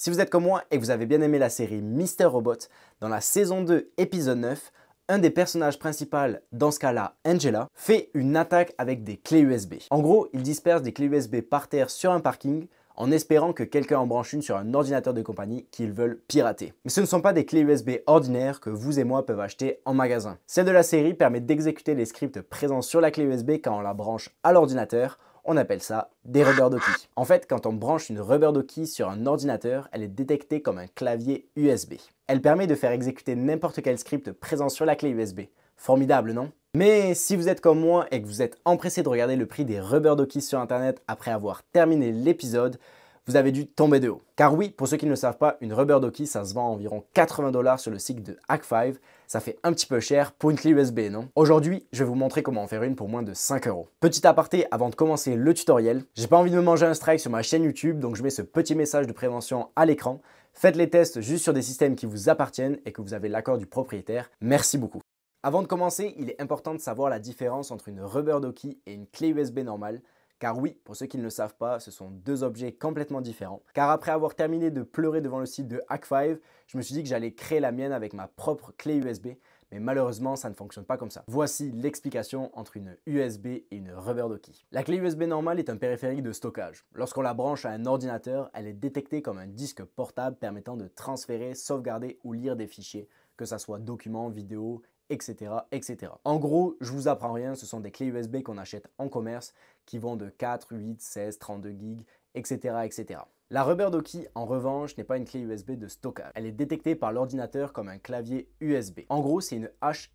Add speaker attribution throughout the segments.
Speaker 1: Si vous êtes comme moi et que vous avez bien aimé la série Mister Robot, dans la saison 2, épisode 9, un des personnages principaux, dans ce cas-là Angela, fait une attaque avec des clés USB. En gros, il disperse des clés USB par terre sur un parking en espérant que quelqu'un en branche une sur un ordinateur de compagnie qu'ils veulent pirater. Mais ce ne sont pas des clés USB ordinaires que vous et moi peuvent acheter en magasin. Celle de la série permet d'exécuter les scripts présents sur la clé USB quand on la branche à l'ordinateur. On appelle ça des rubber ducky. En fait, quand on branche une rubber ducky sur un ordinateur, elle est détectée comme un clavier USB. Elle permet de faire exécuter n'importe quel script présent sur la clé USB. Formidable, non? Mais si vous êtes comme moi et que vous êtes empressé de regarder le prix des rubber ducky sur internet après avoir terminé l'épisode, vous avez dû tomber de haut. Car oui, pour ceux qui ne le savent pas, une rubber ducky, ça se vend à environ 80 $ sur le site de Hak5. Ça fait un petit peu cher pour une clé USB, non? Aujourd'hui, je vais vous montrer comment en faire une pour moins de 5 €. Petit aparté avant de commencer le tutoriel, j'ai pas envie de me manger un strike sur ma chaîne YouTube, donc je mets ce petit message de prévention à l'écran. Faites les tests juste sur des systèmes qui vous appartiennent et que vous avez l'accord du propriétaire. Merci beaucoup. Avant de commencer, il est important de savoir la différence entre une rubber ducky et une clé USB normale. Car oui, pour ceux qui ne le savent pas, ce sont deux objets complètement différents. Car après avoir terminé de pleurer devant le site de Hak5, je me suis dit que j'allais créer la mienne avec ma propre clé USB. Mais malheureusement, ça ne fonctionne pas comme ça. Voici l'explication entre une USB et une rubber ducky. La clé USB normale est un périphérique de stockage. Lorsqu'on la branche à un ordinateur, elle est détectée comme un disque portable permettant de transférer, sauvegarder ou lire des fichiers, que ce soit documents, vidéos, etc., etc. En gros, je vous apprends rien, ce sont des clés USB qu'on achète en commerce qui vont de 4, 8, 16, 32 gigs, etc., etc. La rubber ducky, en revanche, n'est pas une clé USB de stockage. Elle est détectée par l'ordinateur comme un clavier USB. En gros, c'est une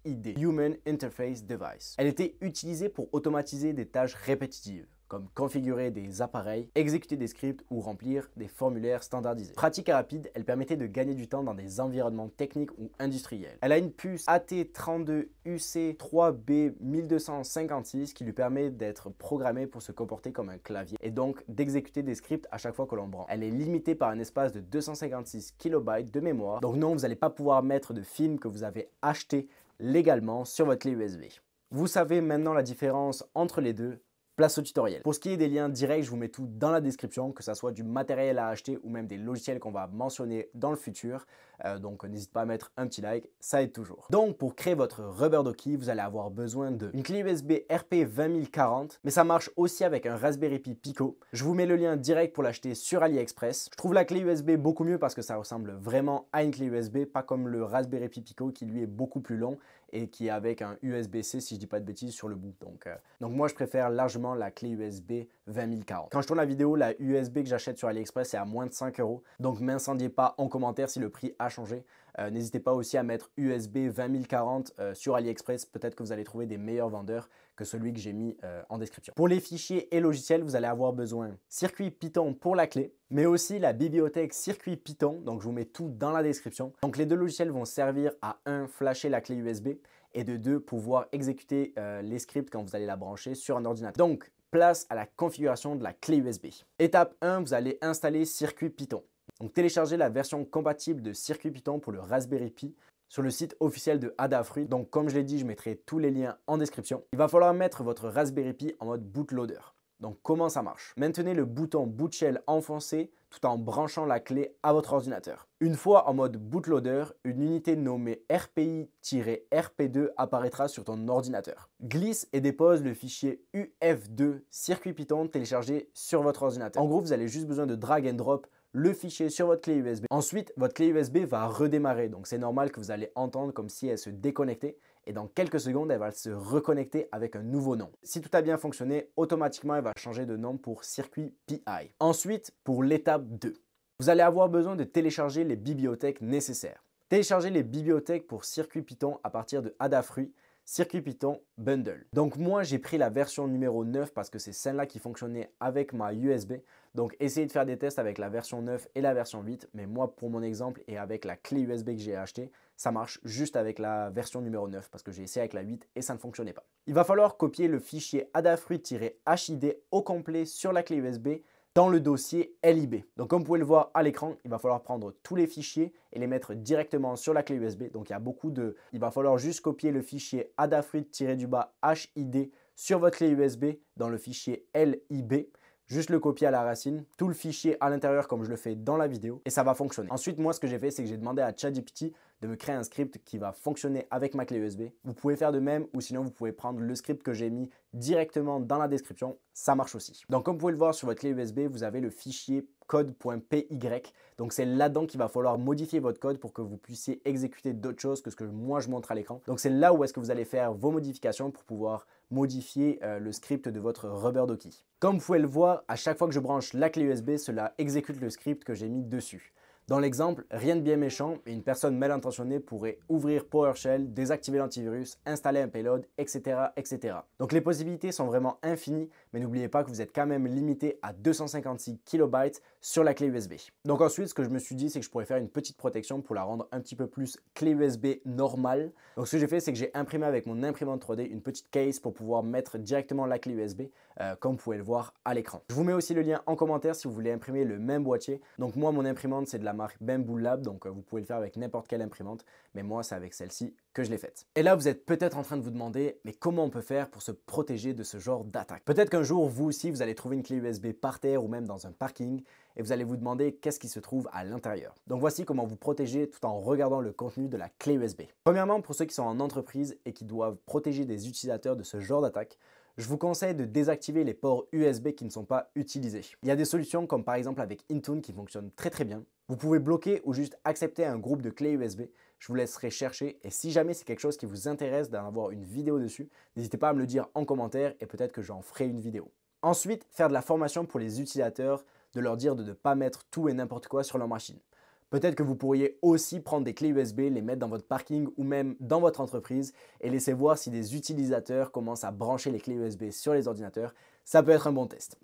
Speaker 1: HID, Human Interface Device. Elle était utilisée pour automatiser des tâches répétitives, comme configurer des appareils, exécuter des scripts ou remplir des formulaires standardisés. Pratique et rapide, elle permettait de gagner du temps dans des environnements techniques ou industriels. Elle a une puce AT32UC3B1256 qui lui permet d'être programmée pour se comporter comme un clavier et donc d'exécuter des scripts à chaque fois que l'on branche. Elle est limitée par un espace de 256 KB de mémoire, donc non, vous n'allez pas pouvoir mettre de films que vous avez achetés légalement sur votre clé USB. Vous savez maintenant la différence entre les deux. Place au tutoriel. Pour ce qui est des liens directs, je vous mets tout dans la description, que ce soit du matériel à acheter ou même des logiciels qu'on va mentionner dans le futur. Donc n'hésite pas à mettre un petit like, ça aide toujours. Donc pour créer votre rubber ducky, vous allez avoir besoin d'une clé USB RP20040, mais ça marche aussi avec un Raspberry Pi Pico. Je vous mets le lien direct pour l'acheter sur AliExpress. Je trouve la clé USB beaucoup mieux parce que ça ressemble vraiment à une clé USB, pas comme le Raspberry Pi Pico qui lui est beaucoup plus long et qui est avec un USB-C si je dis pas de bêtises sur le bout. Donc moi je préfère largement la clé USB 20040. Quand je tourne la vidéo, la USB que j'achète sur AliExpress est à moins de 5 €. Donc m'incendiez pas en commentaire si le prix a changé. N'hésitez pas aussi à mettre USB 20040 sur AliExpress. Peut-être que vous allez trouver des meilleurs vendeurs que celui que j'ai mis en description. Pour les fichiers et logiciels, vous allez avoir besoin circuit Python pour la clé, mais aussi la bibliothèque circuit Python. Donc je vous mets tout dans la description. Donc les deux logiciels vont servir à 1, flasher la clé USB et de 2, pouvoir exécuter les scripts quand vous allez la brancher sur un ordinateur. Donc place à la configuration de la clé USB. Étape 1, vous allez installer circuit Python. Donc téléchargez la version compatible de circuit Python pour le Raspberry Pi sur le site officiel de Adafruit. Donc comme je l'ai dit, je mettrai tous les liens en description. Il va falloir mettre votre Raspberry Pi en mode bootloader. Donc comment ça marche? Maintenez le bouton Boot Shell enfoncé tout en branchant la clé à votre ordinateur. Une fois en mode bootloader, une unité nommée RPI-RP2 apparaîtra sur ton ordinateur. Glisse et dépose le fichier UF2 circuit Python téléchargé sur votre ordinateur. En gros, vous avez juste besoin de drag and drop le fichier sur votre clé USB. Ensuite, votre clé USB va redémarrer. Donc c'est normal que vous allez entendre comme si elle se déconnectait. Et dans quelques secondes, elle va se reconnecter avec un nouveau nom. Si tout a bien fonctionné, automatiquement, elle va changer de nom pour circuit PI. Ensuite, pour l'étape 2, vous allez avoir besoin de télécharger les bibliothèques nécessaires. Téléchargez les bibliothèques pour circuit Python à partir de Adafruit, circuit Python Bundle. Donc moi, j'ai pris la version numéro 9 parce que c'est celle-là qui fonctionnait avec ma USB. Donc essayez de faire des tests avec la version 9 et la version 8. Mais moi, pour mon exemple et avec la clé USB que j'ai achetée, ça marche juste avec la version numéro 9 parce que j'ai essayé avec la 8 et ça ne fonctionnait pas. Il va falloir copier le fichier Adafruit-HID au complet sur la clé USB dans le dossier LIB. Donc comme vous pouvez le voir à l'écran, il va falloir prendre tous les fichiers et les mettre directement sur la clé USB. Donc il va falloir juste copier le fichier Adafruit-HID sur votre clé USB dans le fichier LIB. juste le copier à la racine, tout le fichier à l'intérieur comme je le fais dans la vidéo et ça va fonctionner. Ensuite, moi ce que j'ai fait, c'est que j'ai demandé à ChatGPT de me créer un script qui va fonctionner avec ma clé USB. Vous pouvez faire de même ou sinon vous pouvez prendre le script que j'ai mis directement dans la description, ça marche aussi. Donc comme vous pouvez le voir sur votre clé USB, vous avez le fichier code.py. Donc c'est là-dedans qu'il va falloir modifier votre code pour que vous puissiez exécuter d'autres choses que ce que moi je montre à l'écran. Donc c'est là où est-ce que vous allez faire vos modifications pour pouvoir modifier le script de votre RubberDocky. Comme vous pouvez le voir, à chaque fois que je branche la clé USB, cela exécute le script que j'ai mis dessus. Dans l'exemple, rien de bien méchant, mais une personne mal intentionnée pourrait ouvrir PowerShell, désactiver l'antivirus, installer un payload, etc., etc. Donc les possibilités sont vraiment infinies, mais n'oubliez pas que vous êtes quand même limité à 256 KB sur la clé USB. Donc ensuite, ce que je me suis dit, c'est que je pourrais faire une petite protection pour la rendre un petit peu plus clé USB normale. Donc ce que j'ai fait, c'est que j'ai imprimé avec mon imprimante 3D une petite case pour pouvoir mettre directement la clé USB, comme vous pouvez le voir à l'écran. Je vous mets aussi le lien en commentaire si vous voulez imprimer le même boîtier. Donc moi, mon imprimante, c'est de la marque Bamboo Lab, donc vous pouvez le faire avec n'importe quelle imprimante, mais moi c'est avec celle-ci que je l'ai faite. Et là vous êtes peut-être en train de vous demander, mais comment on peut faire pour se protéger de ce genre d'attaque? Peut-être qu'un jour vous aussi vous allez trouver une clé USB par terre ou même dans un parking et vous allez vous demander qu'est-ce qui se trouve à l'intérieur. Donc voici comment vous protéger tout en regardant le contenu de la clé USB. Premièrement, pour ceux qui sont en entreprise et qui doivent protéger des utilisateurs de ce genre d'attaque, je vous conseille de désactiver les ports USB qui ne sont pas utilisés. Il y a des solutions comme par exemple avec Intune qui fonctionnent très bien. Vous pouvez bloquer ou juste accepter un groupe de clés USB. Je vous laisserai chercher et si jamais c'est quelque chose qui vous intéresse d'en avoir une vidéo dessus, n'hésitez pas à me le dire en commentaire et peut-être que j'en ferai une vidéo. Ensuite, faire de la formation pour les utilisateurs, de leur dire de ne pas mettre tout et n'importe quoi sur leur machine. Peut-être que vous pourriez aussi prendre des clés USB, les mettre dans votre parking ou même dans votre entreprise et laisser voir si des utilisateurs commencent à brancher les clés USB sur les ordinateurs. Ça peut être un bon test.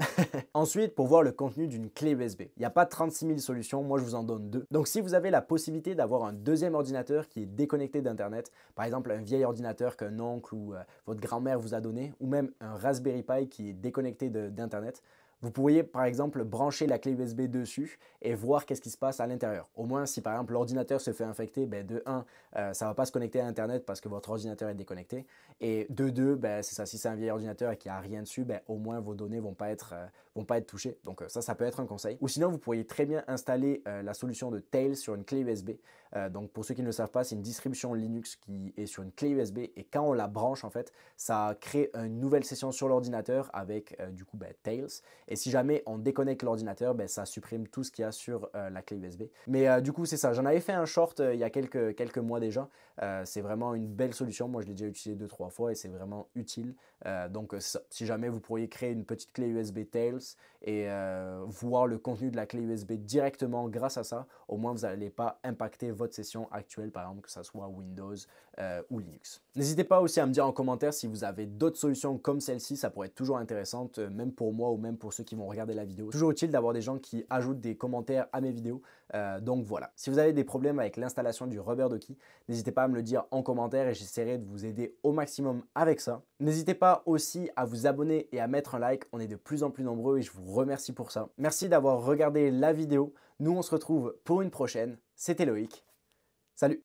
Speaker 1: Ensuite, pour voir le contenu d'une clé USB, il n'y a pas 36 000 solutions, moi je vous en donne 2. Donc si vous avez la possibilité d'avoir un deuxième ordinateur qui est déconnecté d'Internet, par exemple un vieil ordinateur qu'un oncle ou votre grand-mère vous a donné, ou même un Raspberry Pi qui est déconnecté d'Internet, vous pourriez par exemple brancher la clé USB dessus et voir qu'est-ce qui se passe à l'intérieur. Au moins si par exemple l'ordinateur se fait infecter, de 1, ça ne va pas se connecter à Internet parce que votre ordinateur est déconnecté. Et de 2, c'est ça, si c'est un vieil ordinateur et qu'il n'y a rien dessus, au moins vos données ne vont pas être touchées. Donc ça peut être un conseil. Ou sinon vous pourriez très bien installer la solution de Tails sur une clé USB. Donc pour ceux qui ne le savent pas, c'est une distribution Linux qui est sur une clé USB et quand on la branche en fait, ça crée une nouvelle session sur l'ordinateur avec du coup Tails. Et si jamais on déconnecte l'ordinateur, ça supprime tout ce qu'il y a sur la clé USB. Mais du coup, c'est ça. J'en avais fait un short il y a quelques mois déjà. C'est vraiment une belle solution. Moi, je l'ai déjà utilisé 2-3 fois et c'est vraiment utile. Donc, si jamais vous pourriez créer une petite clé USB Tails et voir le contenu de la clé USB directement grâce à ça, au moins, vous n'allez pas impacter votre session actuelle, par exemple, que ce soit Windows ou Linux. N'hésitez pas aussi à me dire en commentaire si vous avez d'autres solutions comme celle-ci. Ça pourrait être toujours intéressante, même pour moi ou même pour ceux qui vont regarder la vidéo. Toujours utile d'avoir des gens qui ajoutent des commentaires à mes vidéos. Donc voilà. Si vous avez des problèmes avec l'installation du RubberDocky, n'hésitez pas à me le dire en commentaire et j'essaierai de vous aider au maximum avec ça. N'hésitez pas aussi à vous abonner et à mettre un like. On est de plus en plus nombreux et je vous remercie pour ça. Merci d'avoir regardé la vidéo. Nous, on se retrouve pour une prochaine. C'était Loïc. Salut!